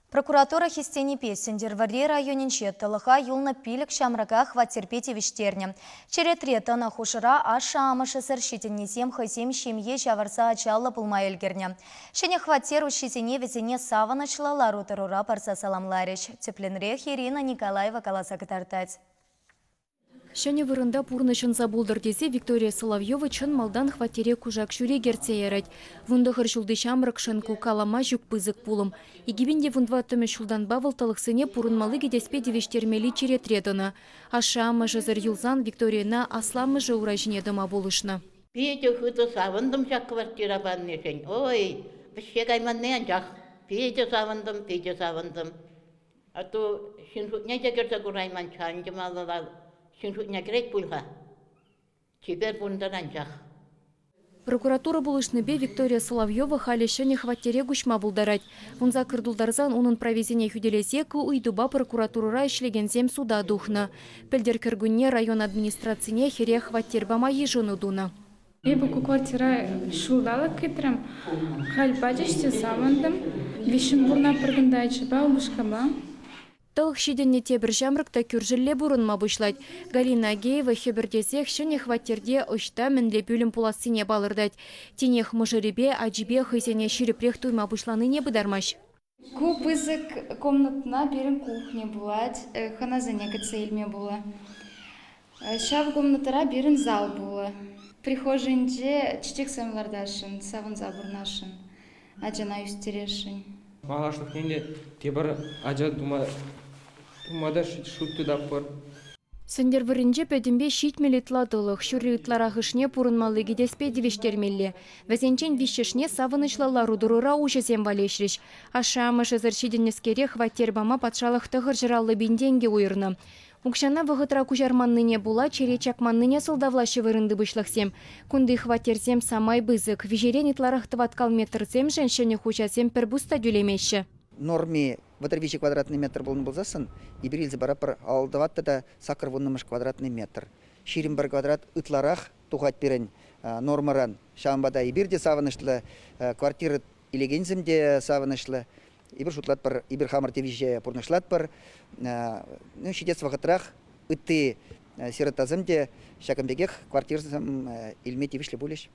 Прокуратура хистени песендер варри районинче тылыха юлна пилік шамраға хваттерпете виштерне. Черетре тана хушыра аша амышы сыршитеннесем хайсем шемье шаварса ачалла пулма елгерне. Шене хваттер ушитене везене саванычлалар утырура парса саламларич. Тепленрех Ирина Николаева каласа катартать. Шәне вырында пурнышын забулдыр десе Виктория Соловьева чын малдан хваттере кужак шүре герце ярать. Вунда хыршулды шамрак шынку калама жүк пызык пулым. Игибинде вундва төмі шулдан бавыл талықсыне пурынмалы гедеспе девештермели черетредіна. Аша амыжы зір юлзан Викторияна асламыжы уражине дома болышна. Пейте хыты савындым жак квартира баннешен. Ой, бішке кайманне анжақ. Пейте савындым. А то шиншутне жекерсе курайман чанжым алылал. Шиншутне керек пульға. Чебер бундан анжақ. Прокуратура булышныбе Виктория Соловьева халі шәне хваттере гушма булдарать. Вунза кырдулдарзан унын провезене хүделесе ку уйдуба прокуратура ишлегензем суда духна. Пельдер кіргүнне район администрацияне хере хваттер бама ежыны дуна. Ебуку квартира шулдала кетрем. Халь бачыште савандым. Вишим бурна прыгындайчы ба умышкаба. Тылық шеденне тебір жамрыкта күржилле бұрынма бұшлать. Галина Агеева хебірдесек шыне хваттерде ұшта мінле бөлім пуласыне балырдать. Тенех мұжыребе, аджибе хызене ширепрех туйма бұшланы не бұдармаш. Ку пызык комнатна берін кухне булать, ханазане кацельме була. Шав комнатара берін зал була. Прихожинде чечек самлардашын, савын забырнашын, аджана юстерешын. Малашных ненде тебір ажа думада шутты даппыр. Сендер вырынже пөдімбе шитмелетладылық, шүрритлара ғышне пұрынмалы гедеспе девештермелі. Вәзенчен вишешне савынышлалар удырура ужызем валешриш. Аша амышы зіршиденескере хваттер бама патшалық тұғыр жыралы бенденге ойырны. Укшана вғытра кужарманныне була, черечакманныне солдавлашы вырынды бұшлықсем. Күнді хваттерзем самай бызык, вежерен итларах тываткал метрцем женщине хучасем пербуста дюлемеші. Норме ватрвичи квадратный метр болын болзасын, иберилзі барапыр алдыватты да сакыр вуннымыш квадратный метр. Ширим бір квадрат ытларах тухать берен нормаран. Шамбада иберде савынышлы, квартиры илегензімде савынышлы. Ибір шутлат бір, ибір хамыр тевиже пұрнышлат бір. Шидец вағытрах үтті сиротазымде шакамбегех квартирсым илме тевишлі болеш.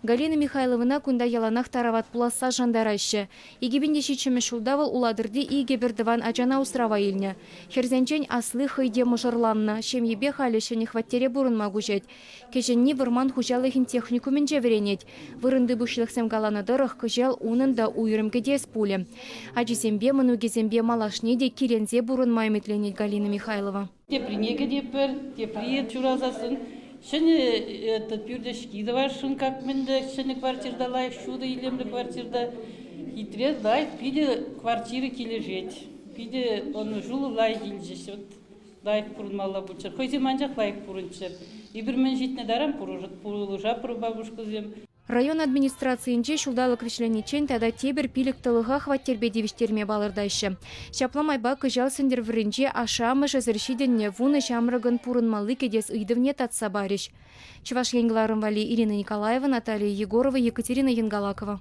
Галина Михайловна кунда яланах тарават пуласа жандарайшы. Игибинде шичімі шулдавыл уладырды иге бірдіван ажана устрава илне. Херзенчен аслы хыйде мұжырланна, шемьебе халешені хваттере бұрын магужет. Кешенні вырман хужалығын техникумен жеверенет. Вырынды бұшлықсем галаны дырық күжел унын да уйрымкеде спуле. Ажисембе мұнугезембе малашнеде кирензе бұрын майметленет Галина Михайлова. Тепринеге депер, теприет чуразасын. Шыны этот пюрдешки давашын как менде, шыны квартирда лайк, шуды илемді квартирда. Хитрет лайк, пиде квартиры кележет. Пиде оны жулы лайк илжешет. Лайк пұрынмалла бұлчыр. Хойзе манжақ лайк пұрынчыр. Ибір мен жетіне дарам пұрылыжа пұры бабушку зем. Район администрациинче шулдалық вишленичен тада тебір пилік тылыға хваттербе девиштерме балырдайшы. Шапламайба күжал сендер вірінче ашамы жазыршиденне вуны шамрыгын пурынмалы кедес үйдівне татса бариш. Чуваш Янгеларын Вали, Ирина Николаева, Наталья Егорова, Екатерина Янгалакова.